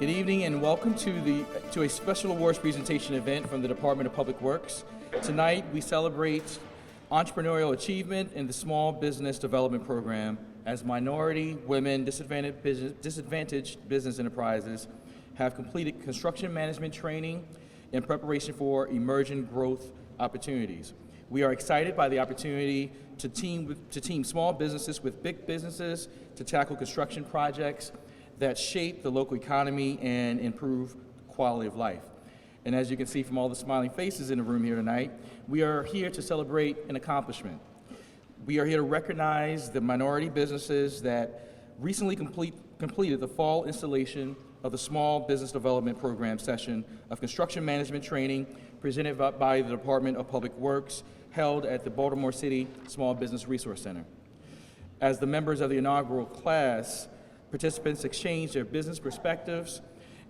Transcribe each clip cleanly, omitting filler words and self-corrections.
Good evening and welcome to a special awards presentation event from the Department of Public Works. Tonight we celebrate entrepreneurial achievement in the Small Business Development Program as minority, women, disadvantaged business enterprises have completed construction management training in preparation for emerging growth opportunities. We are excited by the opportunity to team small businesses with big businesses to tackle construction projects that shape the local economy and improve quality of life. And as you can see from all the smiling faces in the room here tonight, we are here to celebrate an accomplishment. We are here to recognize the minority businesses that recently completed the fall installation of the Small Business Development Program session of construction management training presented by the Department of Public Works, held at the Baltimore City Small Business Resource Center. As the members of the inaugural class, participants exchanged their business perspectives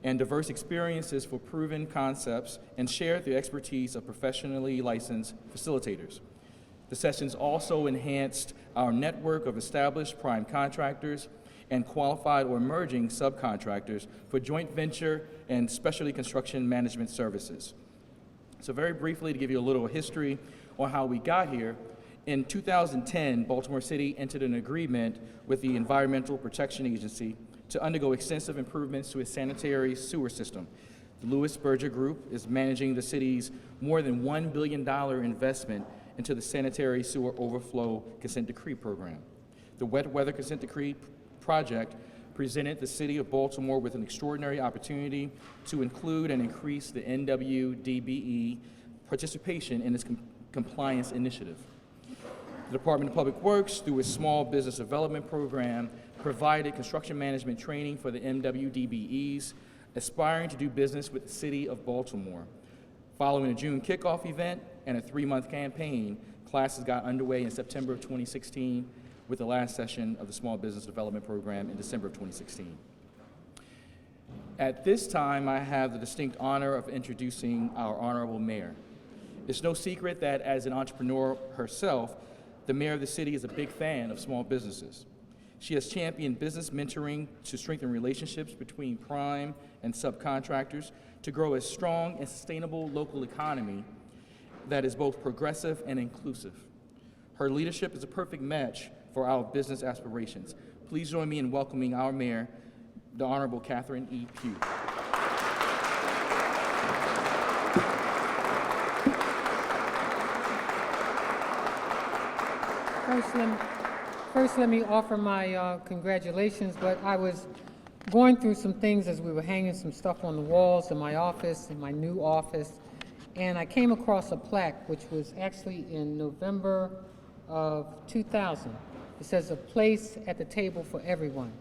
and diverse experiences for proven concepts and shared the expertise of professionally licensed facilitators. The sessions also enhanced our network of established prime contractors and qualified or emerging subcontractors for joint venture and specialty construction management services. So very briefly, to give you a little history on how we got here, in 2010, Baltimore City entered an agreement with the Environmental Protection Agency to undergo extensive improvements to its sanitary sewer system. The Lewis Berger Group is managing the city's more than $1 billion investment into the sanitary sewer overflow consent decree program. The wet weather consent decree project presented the city of Baltimore with an extraordinary opportunity to include and increase the NWDBE participation in its compliance initiative. The Department of Public Works, through its Small Business Development Program, provided construction management training for the MWDBEs aspiring to do business with the City of Baltimore. Following a June kickoff event and a 3-month campaign, classes got underway in September of 2016 with the last session of the Small Business Development Program in December of 2016. At this time, I have the distinct honor of introducing our Honorable Mayor. It's no secret that as an entrepreneur herself, the mayor of the city is a big fan of small businesses. She has championed business mentoring to strengthen relationships between prime and subcontractors to grow a strong and sustainable local economy that is both progressive and inclusive. Her leadership is a perfect match for our business aspirations. Please join me in welcoming our mayor, the Honorable Catherine E. Pugh. First, let me offer my congratulations, but I was going through some things as we were hanging some stuff on the walls in my office, in my new office, and I came across a plaque which was actually in November of 2000. It says, "A place at the table for everyone."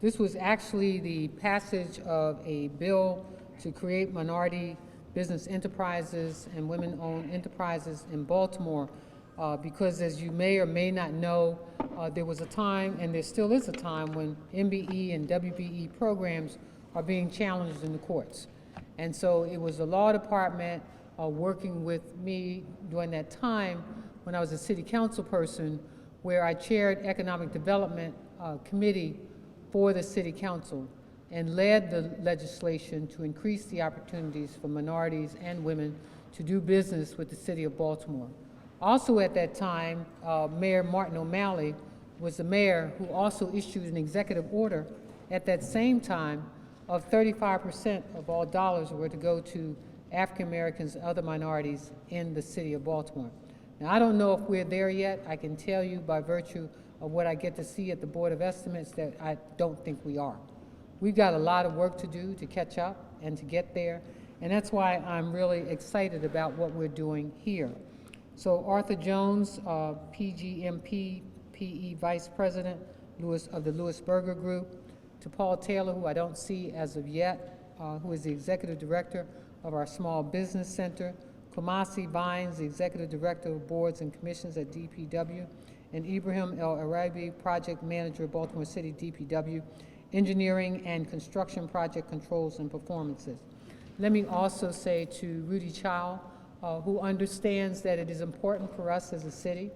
This was actually the passage of a bill to create minority business enterprises and women-owned enterprises in Baltimore. Because as you may or may not know, there was a time, and there still is a time, when MBE and WBE programs are being challenged in the courts. And so it was the law department working with me during that time when I was a city council person, where I chaired Economic Development Committee for the city council and led the legislation to increase the opportunities for minorities and women to do business with the city of Baltimore. Also at that time, Mayor Martin O'Malley was the mayor who also issued an executive order at that same time of 35% of all dollars were to go to African Americans and other minorities in the city of Baltimore. Now, I don't know if we're there yet. I can tell you by virtue of what I get to see at the Board of Estimates that I don't think we are. We've got a lot of work to do to catch up and to get there, and that's why I'm really excited about what we're doing here. So Arthur Jones, PGMP, PE Vice President of the Lewis Berger Group, to Paul Taylor, who I don't see as of yet, who is the Executive Director of our Small Business Center, Kumasi Vines, the Executive Director of Boards and Commissions at DPW, and Ibrahim El Arabi, Project Manager, Baltimore City DPW, Engineering and Construction Project Controls and Performances. Let me also say to Rudy Chow, who understands that it is important for us as a city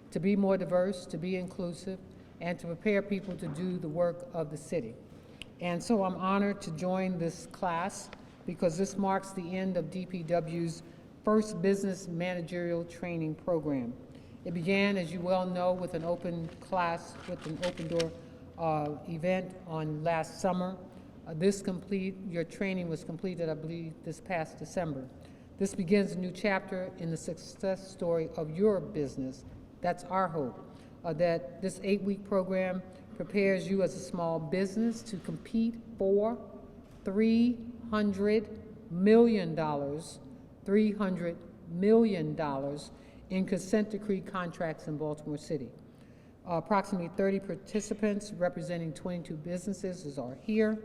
to be more diverse, to be inclusive, and to prepare people to do the work of the city. And so I'm honored to join this class because this marks the end of DPW's first business managerial training program. It began, as you well know, with an open class, with an open door event on last summer. Your training was completed, I believe, this past December. This begins a new chapter in the success story of your business. That's our hope, that this 8-week program prepares you as a small business to compete for $300 million in consent decree contracts in Baltimore City. Approximately 30 participants representing 22 businesses are here.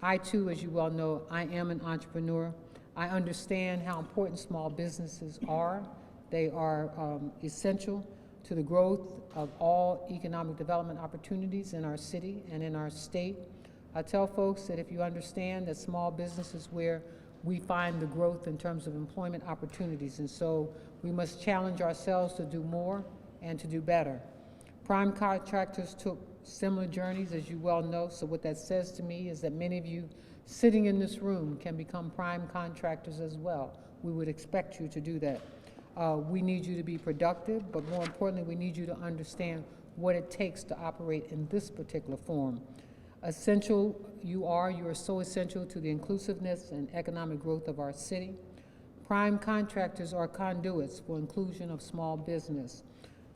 I too, as you well know, I am an entrepreneur. I understand how important small businesses are. They are essential to the growth of all economic development opportunities in our city and in our state. I tell folks that if you understand that small business is where we find the growth in terms of employment opportunities, and so we must challenge ourselves to do more and to do better. Prime contractors took similar journeys, as you well know, so what that says to me is that many of you sitting in this room can become prime contractors as well. We would expect you to do that. We need you to be productive, but more importantly, we need you to understand what it takes to operate in this particular form. You are so essential to the inclusiveness and economic growth of our city. Prime contractors are conduits for inclusion of small business.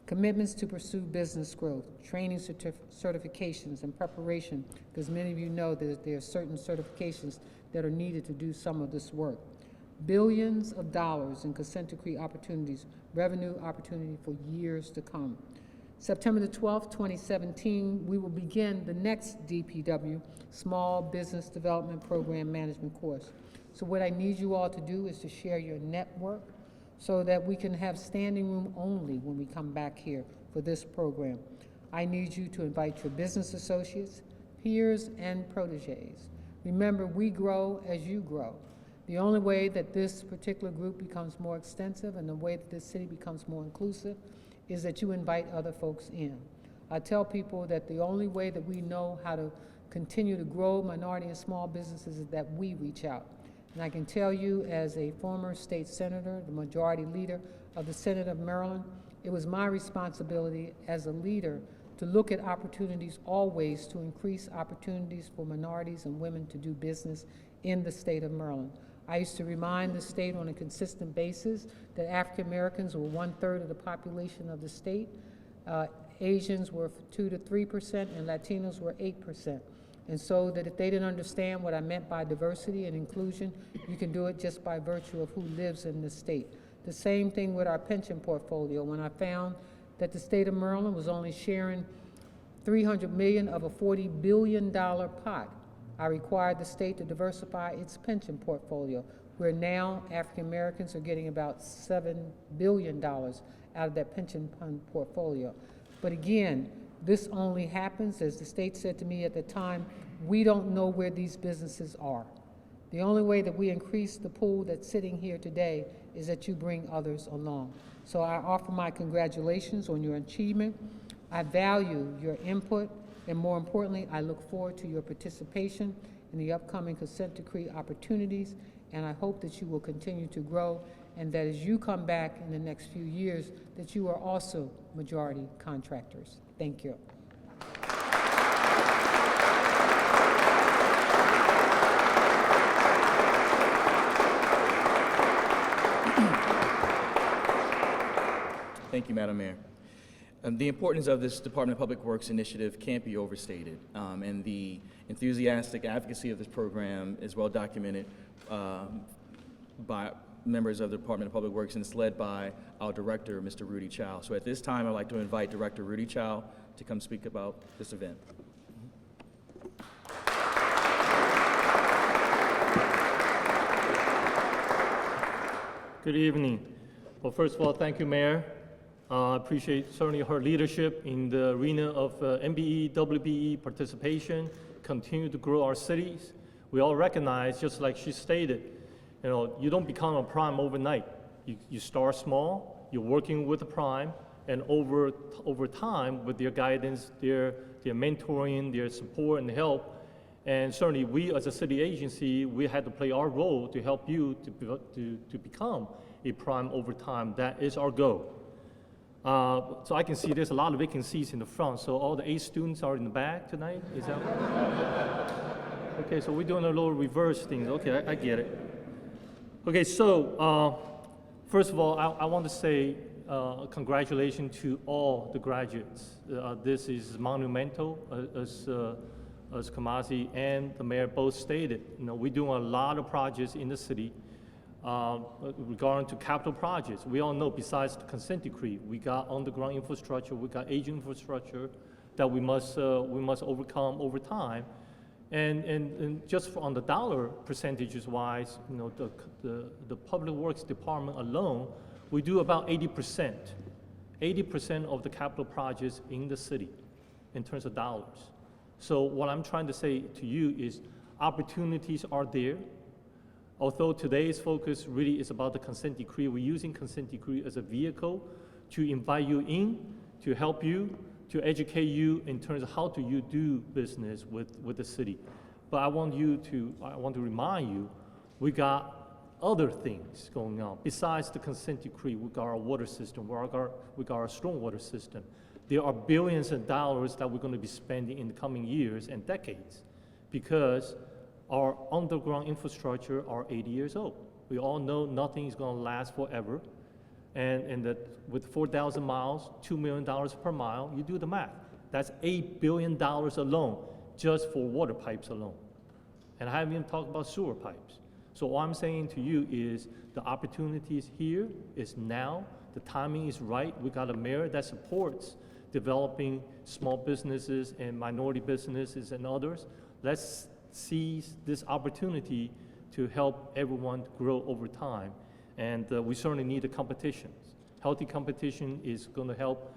Commitments to pursue business growth, training certifications, and preparation, because many of you know that there are certain certifications that are needed to do some of this work. Billions of dollars in consent decree opportunities, revenue opportunity for years to come. September the 12th, 2017, we will begin the next DPW Small Business Development Program Management course. So what I need you all to do is to share your network so that we can have standing room only when we come back here for this program. I need you to invite your business associates, peers, and proteges. Remember, we grow as you grow. The only way that this particular group becomes more extensive and the way that this city becomes more inclusive is that you invite other folks in. I tell people that the only way that we know how to continue to grow minority and small businesses is that we reach out. And I can tell you, as a former state senator, the majority leader of the Senate of Maryland, it was my responsibility as a leader to look at opportunities always to increase opportunities for minorities and women to do business in the state of Maryland. I used to remind the state on a consistent basis that African Americans were 1/3 of the population of the state, Asians were 2 to 3%, and Latinos were 8%. And so that if they didn't understand what I meant by diversity and inclusion, you can do it just by virtue of who lives in the state. The same thing with our pension portfolio. When I found that the state of Maryland was only sharing $300 million of a $40 billion pot, I required the state to diversify its pension portfolio, where now African Americans are getting about $7 billion out of that pension fund portfolio. But again, this only happens, as the state said to me at the time, we don't know where these businesses are. The only way that we increase the pool that's sitting here today is that you bring others along. So I offer my congratulations on your achievement. I value your input, and more importantly, I look forward to your participation in the upcoming consent decree opportunities, and I hope that you will continue to grow, and that as you come back in the next few years, that you are also majority contractors. Thank you. Thank you, Madam Mayor. The importance of this Department of Public Works initiative can't be overstated, and the enthusiastic advocacy of this program is well documented by members of the Department of Public Works, and it's led by our director, Mr. Rudy Chow. So at this time, I'd like to invite Director Rudy Chow to come speak about this event. Good evening. Well, first of all, thank you, Mayor. I appreciate certainly her leadership in the arena of MBE, WBE participation, continue to grow our cities. We all recognize, just like she stated, you don't become a prime overnight. You start small, you're working with the prime, and over time, with their guidance, their mentoring, their support and help, And certainly we as a city agency, we had to play our role to help you to become a prime over time. That is our goal. So I can see there's a lot of vacancies in the front. So all the A students are in the back tonight, is that? Okay, so we're doing a little reverse thing. Okay, I get it. Okay, so first of all, I want to say congratulations to all the graduates. This is monumental, as Kamasi and the mayor both stated. You know, we're doing a lot of projects in the city regarding to capital projects. We all know besides the consent decree, we got underground infrastructure, we got aging infrastructure that we must overcome over time. And just on the dollar percentages wise, you know, the Public Works Department alone, we do about 80% of the capital projects in the city in terms of dollars. So what I'm trying to say to you is opportunities are there. Although today's focus really is about the consent decree, we're using consent decree as a vehicle to invite you in, to help you, to educate you in terms of how do you do business with the city. But I want to remind you, we got other things going on. Besides the consent decree, we got our water system, we got our stormwater system. There are billions of dollars that we're going to be spending in the coming years and decades because our underground infrastructure are 80 years old. We all know nothing is going to last forever. And that with 4,000 miles, $2 million per mile, you do the math. That's $8 billion alone just for water pipes alone. And I haven't even talked about sewer pipes. So all I'm saying to you is the opportunity is here, is now, the timing is right. We got a mayor that supports developing small businesses and minority businesses and others. Let's seize this opportunity to help everyone grow over time. And we certainly need the competition. Healthy competition is going to help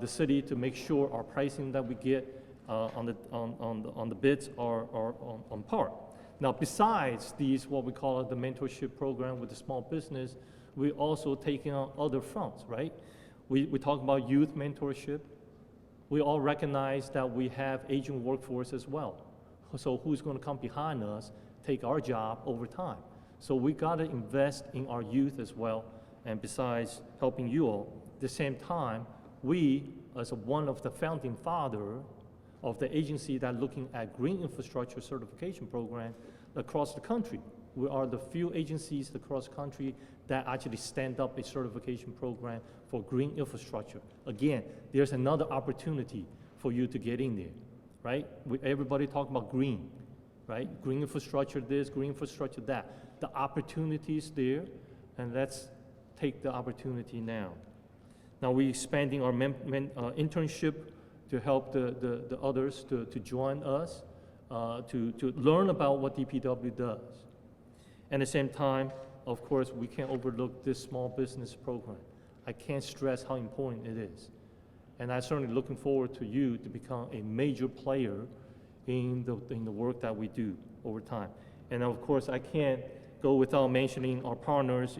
the city to make sure our pricing that we get on the bids are on par. Now, besides these, what we call the mentorship program with the small business, we also taking on other fronts, right? We talk about youth mentorship. We all recognize that we have aging workforce as well. So who's going to come behind us, take our job over time? So we got to invest in our youth as well. And besides helping you all, at the same time, we, as one of the founding father of the agency that looking at green infrastructure certification program across the country, we are the few agencies across the country that actually stand up a certification program for green infrastructure. Again, there's another opportunity for you to get in there, right? Everybody talk about green, right? Green infrastructure this, green infrastructure that. The opportunity is there, and let's take the opportunity now. Now we're expanding our internship to help the others to join us, to learn about what DPW does. And at the same time, of course, we can't overlook this small business program. I can't stress how important it is. And I'm certainly looking forward to you to become a major player in the work that we do over time. And of course, I can't go without mentioning our partners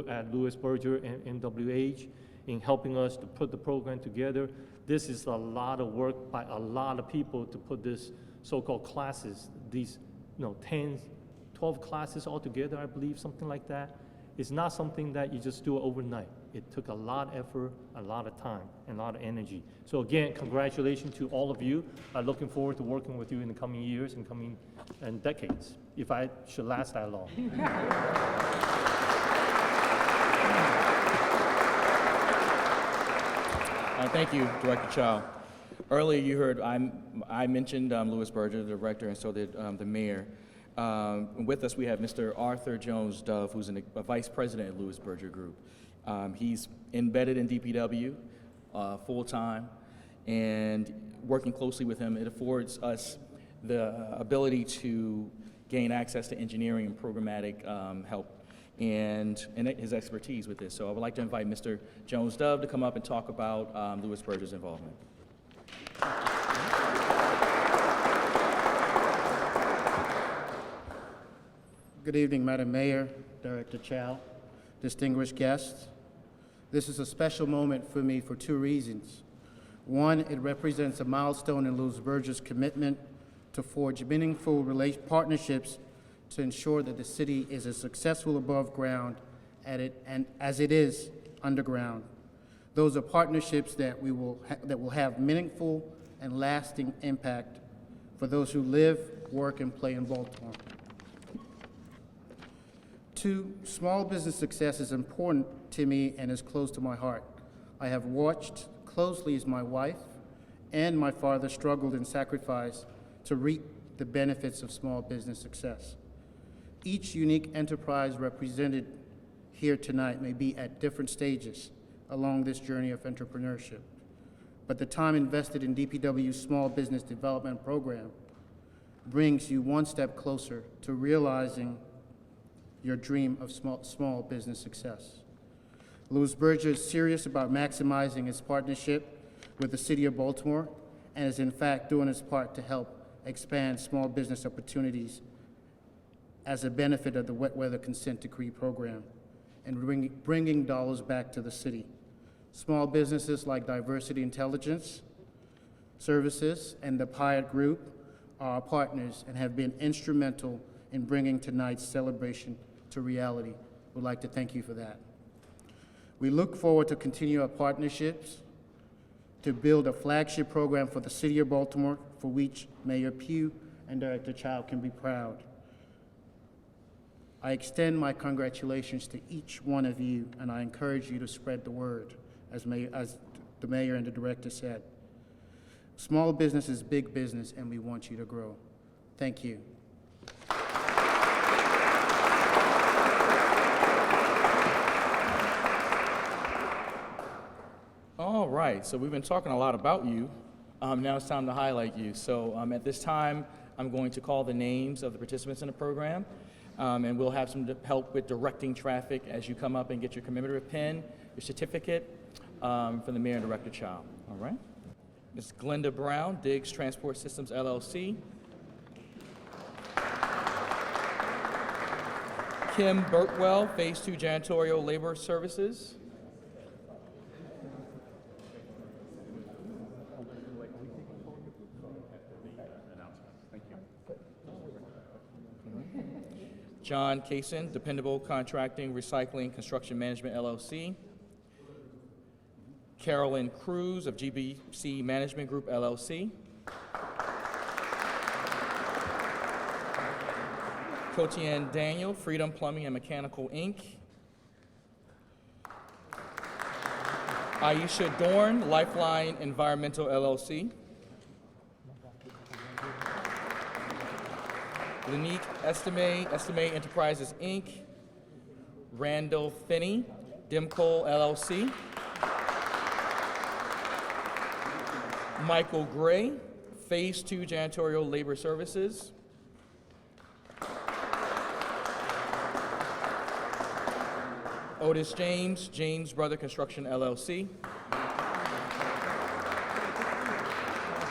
at Lewis Berger and MWH in helping us to put the program together. This is a lot of work by a lot of people to put this so-called classes, these 10, 12 classes all together, I believe, something like that. It's not something that you just do overnight. It took a lot of effort, a lot of time, and a lot of energy. So again, congratulations to all of you. I'm looking forward to working with you in the coming years and decades, if I should last that long. Thank you, Director Chow. Earlier, you heard I mentioned Louis Berger, the director, and so did the mayor. With us, we have Mr. Arthur Jones Dove, who's a vice president at Louis Berger Group. He's embedded in DPW full-time, and working closely with him, it affords us the ability to gain access to engineering and programmatic help and his expertise with this. So I would like to invite Mr. Jones Dove to come up and talk about Louis Berger's involvement. Good evening, Madam Mayor, Director Chow, distinguished guests. This is a special moment for me for two reasons. One, it represents a milestone in Louis Berger's commitment to forge meaningful partnerships to ensure that the city is as successful above ground as it is underground. Those are partnerships that will have meaningful and lasting impact for those who live, work, and play in Baltimore. 2, small business success is important to me and is close to my heart. I have watched closely as my wife and my father struggled and sacrificed to reap the benefits of small business success. Each unique enterprise represented here tonight may be at different stages along this journey of entrepreneurship, but the time invested in DPW's Small Business Development Program brings you one step closer to realizing your dream of small business success. Louis Berger is serious about maximizing his partnership with the City of Baltimore and is in fact doing his part to help expand small business opportunities as a benefit of the wet weather consent decree program and bringing dollars back to the city. Small businesses like Diversity Intelligence Services and the Pyatt Group are our partners and have been instrumental in bringing tonight's celebration to reality. We'd like to thank you for that. We look forward to continue our partnerships to build a flagship program for the City of Baltimore for which Mayor Pugh and Director Child can be proud. I extend my congratulations to each one of you, and I encourage you to spread the word, as the Mayor and the Director said. Small business is big business, and we want you to grow. Thank you. All right, so we've been talking a lot about you. Now it's time to highlight you. So at this time, I'm going to call the names of the participants in the program, and we'll have some help with directing traffic as you come up and get your commemorative pin, your certificate from the Mayor and Director Child. All right? Ms. Glenda Brown, Diggs Transport Systems, LLC. Kim Burtwell, Phase 2 Janitorial Labor Services. John Kaysen, Dependable Contracting, Recycling, Construction Management, LLC. Carolyn Cruz of GBC Management Group, LLC. Kotian Daniel, Freedom Plumbing and Mechanical, Inc. Aisha Dorn, Lifeline Environmental, LLC. Lanique Estimate Enterprises, Inc. Randall Finney, Dimcol, LLC. Michael Gray, Phase 2 Janitorial Labor Services. Otis James, James Brother Construction, LLC.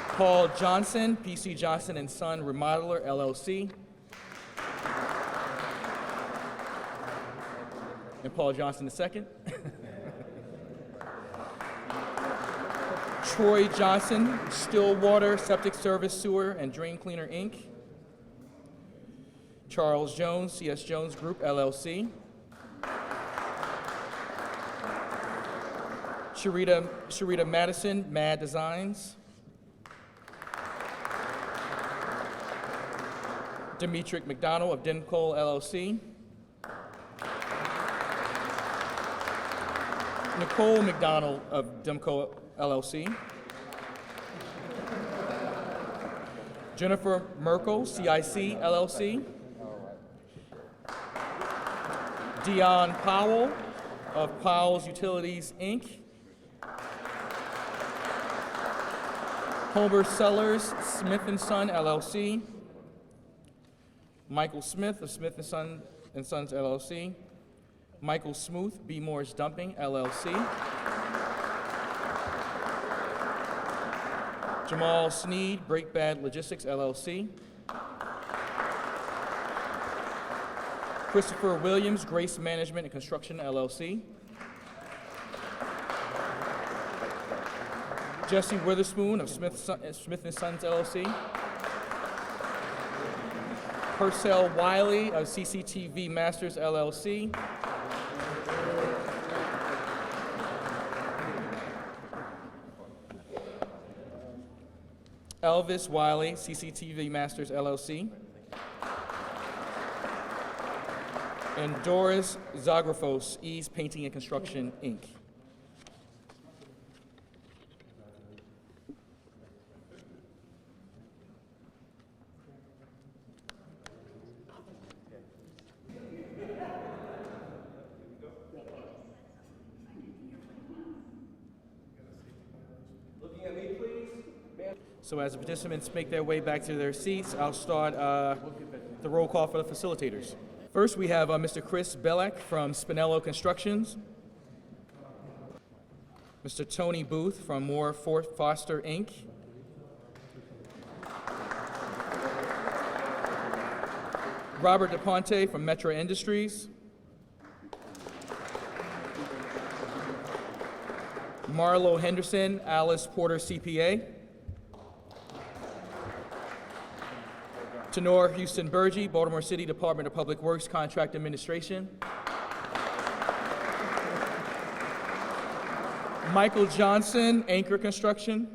Paul Johnson, PC Johnson and Son Remodeler, LLC. And Paul Johnson II. Troy Johnson, Stillwater Septic Service Sewer and Drain Cleaner, Inc. Charles Jones, CS Jones Group, LLC. Sharita Madison, Mad Designs. Demetric McDonald of Dimcol, LLC. Nicole McDonald of Dimcol, LLC. Jennifer Merkel, CIC, LLC. Dion Powell of Powell's Utilities, Inc. Homer Sellers, Smith & Son, LLC. Michael Smith of Smith & Sons, LLC. Michael Smoot, B. Morris Dumping, LLC. Jamal Sneed, Break Bad Logistics, LLC. Christopher Williams, Grace Management and Construction, LLC. Jesse Witherspoon of Smith & Sons, LLC. Purcell Wiley of CCTV Masters LLC. Elvis Wiley, CCTV Masters LLC. And Doris Zagrafos, Ease Painting and Construction, Inc. So as the participants make their way back to their seats, I'll start the roll call for the facilitators. First, we have Mr. Chris Belek from Spinello Constructions, Mr. Tony Booth from Moore Fort Foster, Inc., Robert DePonte from Metro Industries, Marlo Henderson, Alice Porter CPA, Tenor Houston Burgee, Baltimore City Department of Public Works Contract Administration. Michael Johnson, Anchor Construction.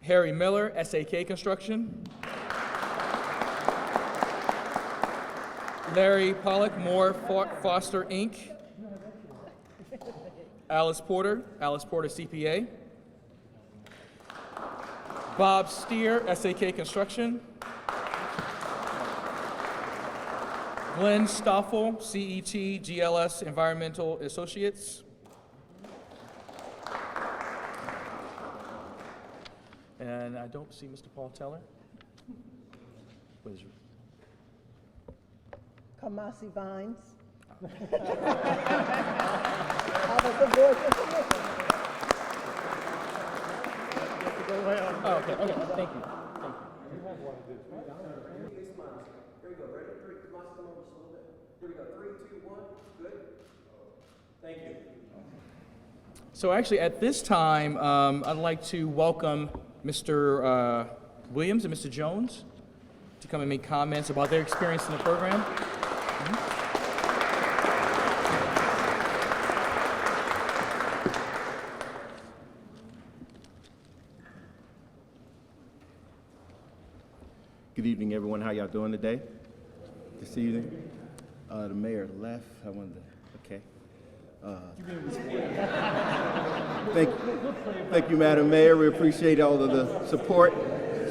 Harry Miller, SAK Construction. Larry Pollock, Moore Foster, Inc. Alice Porter CPA. Bob Steer, SAK Construction. Glenn Stoffel, CET GLS Environmental Associates. And I don't see Mr. Paul Teller. What is your? Kamasi Vines. Out of the Board of Commissioners. Oh, okay, thank you. Thank you. Here we go. Ready? Three. Come on, come over just a little bit. Here we go. 3, 2, 1. Good. Thank you. So actually, at this time, I'd like to welcome Mr. Williams and Mr. Jones to come and make comments about their experience in the program. Good evening, everyone. How y'all doing today? This evening? The mayor left. I wanted to, okay. Thank you, Madam Mayor. We appreciate all of the support,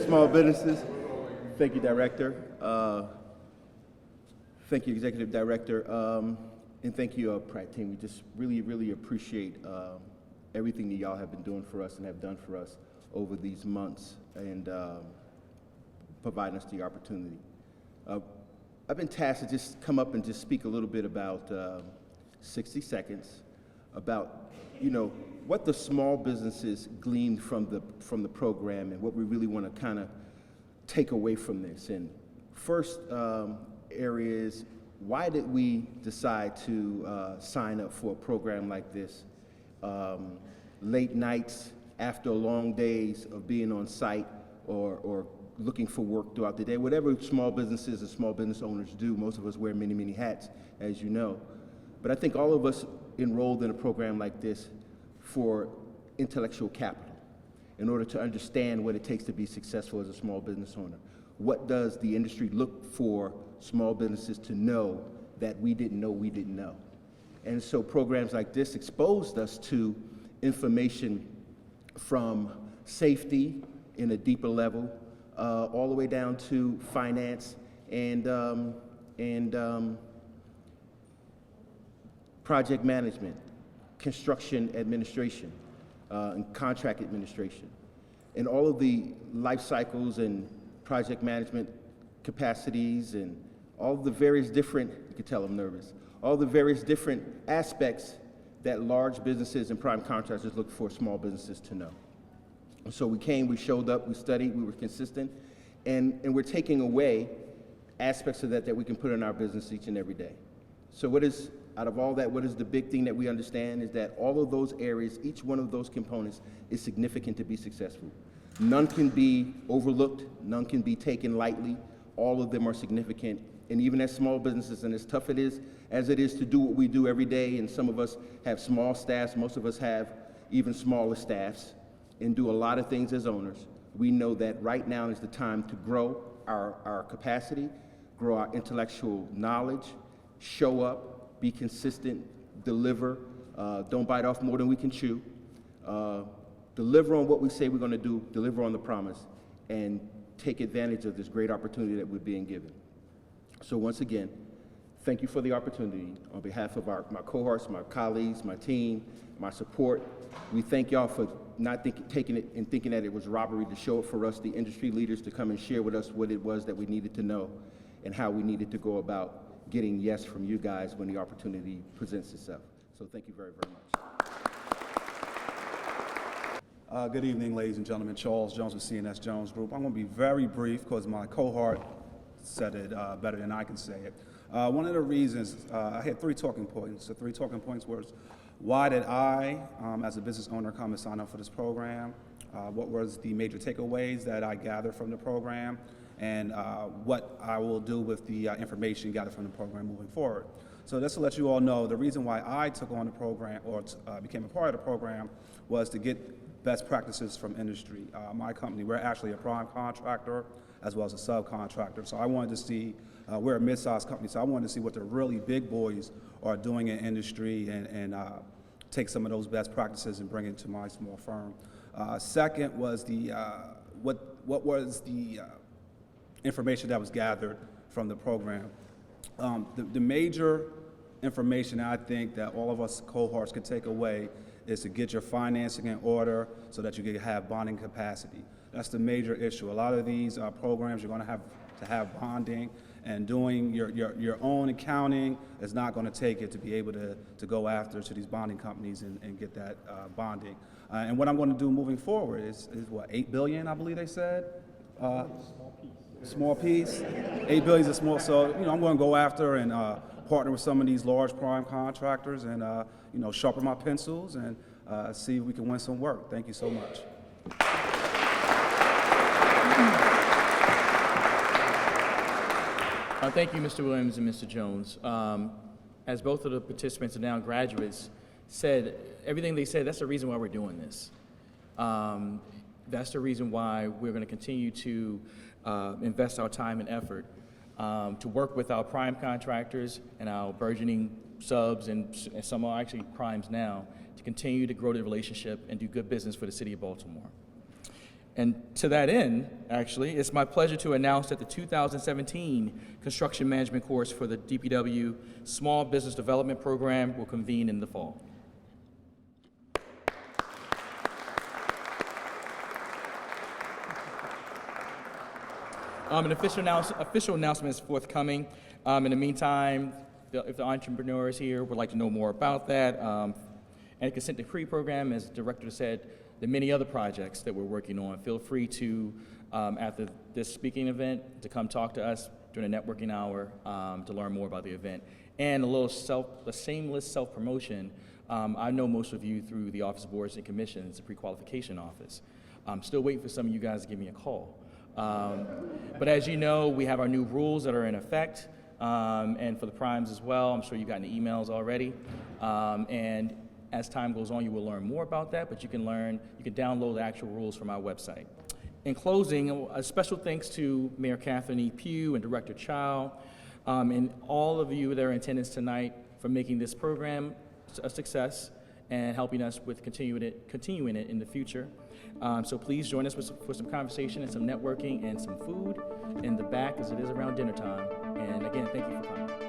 small businesses. Thank you, Director. Thank you, Executive Director. And thank you, Pratt team. We just really appreciate everything that y'all have been doing for us and have done for us over these months. And providing us the opportunity. I've been tasked to just come up and just speak a little bit about 60 seconds about, what the small businesses gleaned from the program and what we really want to kind of take away from this. And first area is, why did we decide to sign up for a program like this? Late nights after long days of being on site or looking for work throughout the day, whatever small businesses and small business owners do. Most of us wear many hats, as you know. But I think all of us enrolled in a program like this for intellectual capital, in order to understand what it takes to be successful as a small business owner. What does the industry look for small businesses to know that we didn't know? And so programs like this exposed us to information from safety in a deeper level, all the way down to finance and project management, construction administration, and contract administration, and all of the life cycles and project management capacities and all of the various different, you can tell I'm nervous, all the various different aspects that large businesses and prime contractors look for small businesses to know. So we came, we showed up, we studied, we were consistent, and we're taking away aspects of that we can put in our business each and every day. So out of all that, what is the big thing that we understand is that all of those areas, each one of those components is significant to be successful. None can be overlooked, none can be taken lightly. All of them are significant. And even as small businesses, and as tough as it is to do what we do every day, and some of us have small staffs, most of us have even smaller staffs, and do a lot of things as owners, we know that right now is the time to grow our capacity, grow our intellectual knowledge, show up, be consistent, deliver, don't bite off more than we can chew, deliver on what we say we're going to do, deliver on the promise, and take advantage of this great opportunity that we're being given. So once again, thank you for the opportunity. On behalf of my cohorts, my colleagues, my team, my support, we thank y'all for not taking it and thinking that it was robbery to show it for us, the industry leaders, to come and share with us what it was that we needed to know and how we needed to go about getting yes from you guys when the opportunity presents itself. So thank you very, very much. Good evening, ladies and gentlemen. Charles Jones with CNS Jones Group. I'm going to be very brief because my cohort said it better than I can say it. One of the reasons, I had 3 talking points. The 3 talking points was, why did I, as a business owner, come and sign up for this program? What was the major takeaways that I gathered from the program? And what I will do with the information gathered from the program moving forward. So just to let you all know, the reason why I took on the program, or became a part of the program, was to get best practices from industry. My company, we're actually a prime contractor as well as a subcontractor. So I wanted to see, we're a mid-sized company, so I wanted to see what the really big boys are doing in industry and take some of those best practices and bring it to my small firm. Second was what was the information that was gathered from the program. The major information I think that all of us cohorts could take away is to get your financing in order so that you can have bonding capacity. That's the major issue. A lot of these programs, you're going to have bonding, and doing your own accounting is not going to take it to be able to go after to these bonding companies and get that bonding. And what I'm going to do moving forward is what, $8 billion, I believe they said? Small piece. 8 billion is a small, so I'm going to go after and partner with some of these large prime contractors and sharpen my pencils and see if we can win some work. Thank you so much. Thank you, Mr. Williams and Mr. Jones. As both of the participants are now graduates said, everything they said, that's the reason why we're doing this. That's the reason why we're going to continue to invest our time and effort to work with our prime contractors and our burgeoning subs, and some are actually primes now, to continue to grow the relationship and do good business for the city of Baltimore. And to that end, actually, it's my pleasure to announce that the 2017 Construction Management course for the DPW Small Business Development Program will convene in the fall. An official announcement is forthcoming. In the meantime, if the entrepreneurs here would like to know more about that, and the consent decree program, as the director said, the many other projects that we're working on, feel free to, after this speaking event, to come talk to us during the networking hour to learn more about the event. And a shameless self-promotion, I know most of you through the Office of Boards and Commissions, the pre-qualification office. I'm still waiting for some of you guys to give me a call. But as you know, we have our new rules that are in effect, and for the primes as well. I'm sure you've gotten the emails already. And as time goes on, you will learn more about that, but you can download the actual rules from our website. In closing, a special thanks to Mayor Catherine E. Pugh and Director Chow, and all of you that are in attendance tonight for making this program a success and helping us with continuing it in the future. So please join us for some conversation and some networking and some food in the back, as it is around dinner time. And again, thank you for coming.